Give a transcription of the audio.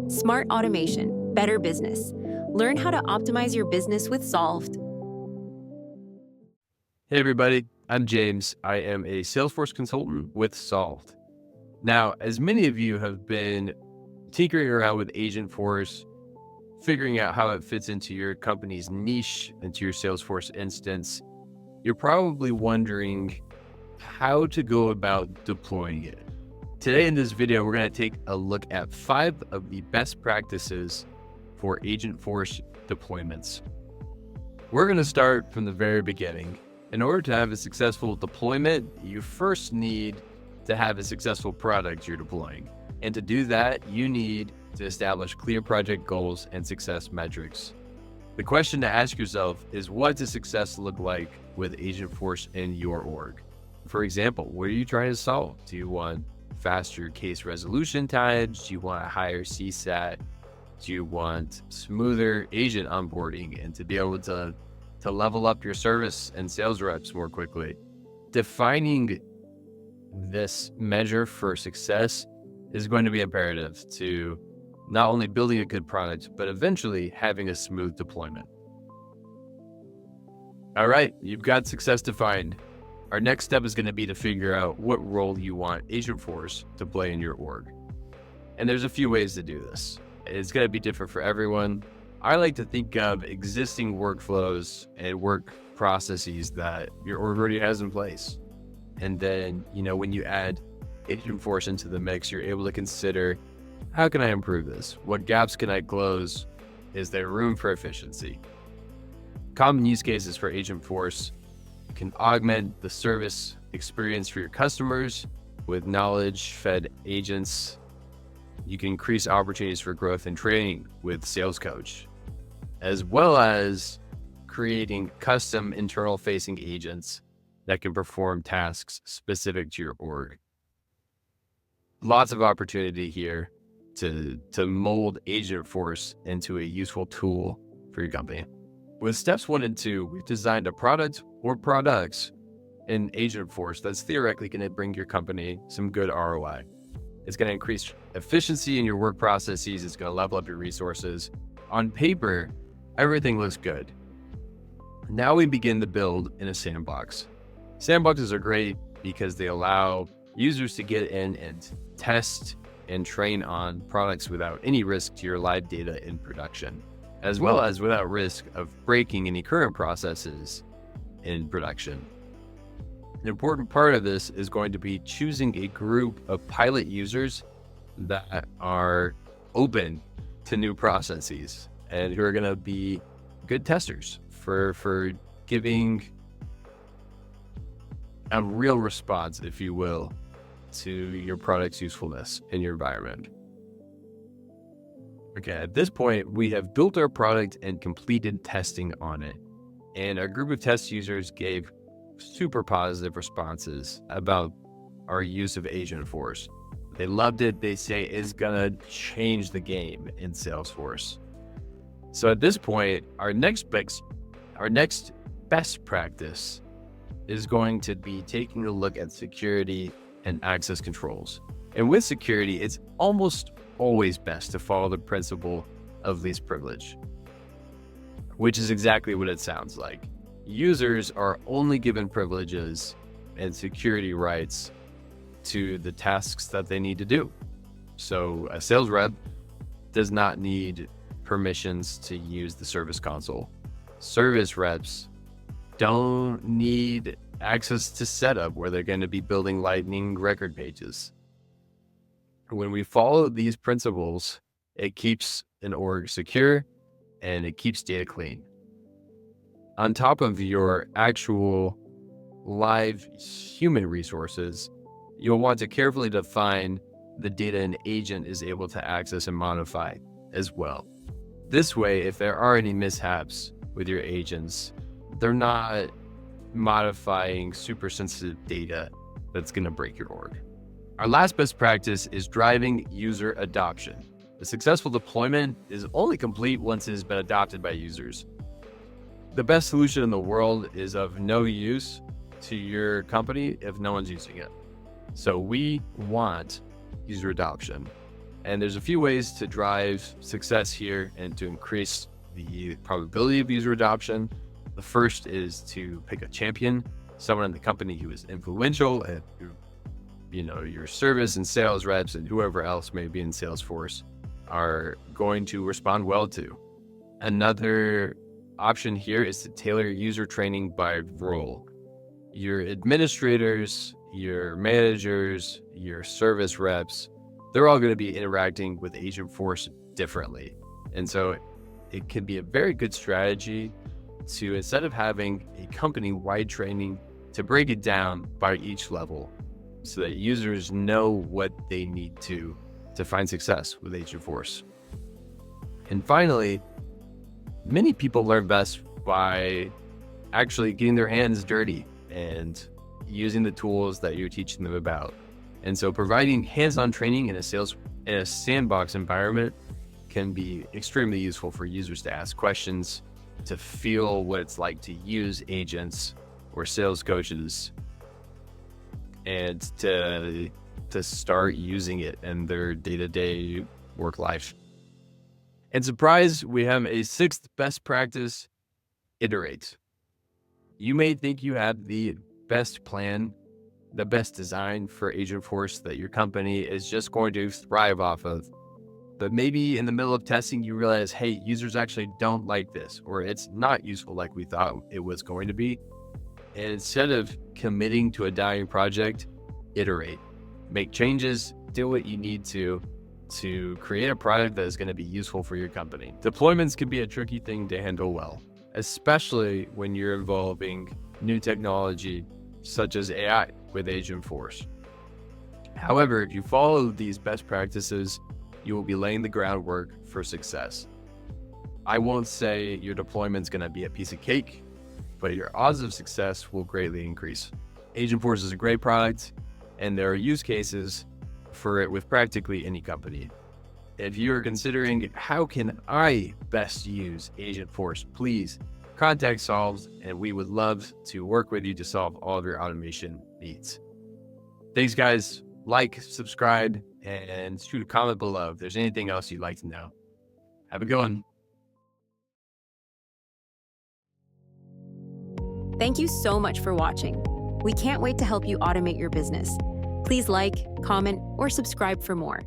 Smart automation, better business. Learn how to optimize your business with Solved. Hey everybody, I'm James. I am a Salesforce consultant with Solved. Now, as many of you have been tinkering around with Agentforce, figuring out how it fits into your company's niche, into your Salesforce instance, you're probably wondering how to go about deploying it. Today in this video, we're going to take a look at 5 of the best practices for Agentforce deployments. We're going to start from the very beginning. In order to have a successful deployment, you first need to have a successful product you're deploying. And to do that, you need to establish clear project goals and success metrics. The question to ask yourself is, what does success look like with Agentforce in your org? For example, what are you trying to solve? Do you want faster case resolution times? Do you want a higher CSAT? Do you want smoother agent onboarding and to be able to level up your service and sales reps more quickly? Defining this measure for success is going to be imperative to not only building a good product, but eventually having a smooth deployment. All right, you've got success defined. Our next step is going to be to figure out what role you want Agentforce to play in your org. And there's a few ways to do this. It's going to be different for everyone. I like to think of existing workflows and work processes that your org already has in place. And then, when you add Agentforce into the mix, you're able to consider, how can I improve this? What gaps can I close? Is there room for efficiency? Common use cases for Agentforce can augment the service experience for your customers with knowledge-fed agents. You can increase opportunities for growth and training with Sales Coach, as well as creating custom internal-facing agents that can perform tasks specific to your org. Lots of opportunity here to mold Agentforce into a useful tool for your company. With steps 1 and 2, we've designed a product or products in Agentforce that's theoretically going to bring your company some good ROI. It's going to increase efficiency in your work processes. It's going to level up your resources. On paper, everything looks good. Now we begin the build in a sandbox. Sandboxes are great because they allow users to get in and test and train on products without any risk to your live data in production, as well as without risk of breaking any current processes in production. An important part of this is going to be choosing a group of pilot users that are open to new processes and who are going to be good testers for giving a real response, if you will, to your product's usefulness in your environment. Okay, at this point, we have built our product and completed testing on it. And a group of test users gave super positive responses about our use of Agentforce. They loved it. They say it's gonna change the game in Salesforce. So at this point, our next best practice is going to be taking a look at security and access controls. And with security, it's almost always best to follow the principle of least privilege, which is exactly what it sounds like. Users are only given privileges and security rights to the tasks that they need to do. So a sales rep does not need permissions to use the service console. Service reps don't need access to setup where they're going to be building lightning record pages. When we follow these principles, it keeps an org secure and it keeps data clean. On top of your actual live human resources, you'll want to carefully define the data an agent is able to access and modify as well. This way, if there are any mishaps with your agents, they're not modifying super sensitive data that's going to break your org. Our last best practice is driving user adoption. A successful deployment is only complete once it has been adopted by users. The best solution in the world is of no use to your company if no one's using it. So we want user adoption. And there's a few ways to drive success here and to increase the probability of user adoption. The first is to pick a champion, someone in the company who is influential and who, your service and sales reps and whoever else may be in Salesforce are going to respond well to. Another option here is to tailor user training by role. Your administrators, your managers, your service reps, they're all going to be interacting with Agentforce differently. And so it can be a very good strategy to, instead of having a company-wide training, to break it down by each level so that users know what they need to find success with Agentforce. And finally, many people learn best by actually getting their hands dirty and using the tools that you're teaching them about. And so providing hands-on training in a sandbox environment can be extremely useful for users to ask questions, to feel what it's like to use agents or sales coaches, and to start using it in their day-to-day work life. And surprise, we have a sixth best practice: iterate. You may think you have the best plan, the best design for Agentforce that your company is just going to thrive off of. But maybe in the middle of testing, you realize, hey, users actually don't like this, or it's not useful like we thought it was going to be. And instead of committing to a dying project, iterate. Make changes, do what you need to create a product that is going to be useful for your company. Deployments can be a tricky thing to handle well, especially when you're involving new technology such as AI with Agentforce. However, if you follow these best practices, you will be laying the groundwork for success. I won't say your deployment's going to be a piece of cake, but your odds of success will greatly increase. Agentforce is a great product, and there are use cases for it with practically any company. If you're considering how can I best use Agentforce, please contact Solves, and we would love to work with you to solve all of your automation needs. Thanks, guys. Like, subscribe, and shoot a comment below if there's anything else you'd like to know. Have a good one. Thank you so much for watching. We can't wait to help you automate your business. Please like, comment, or subscribe for more.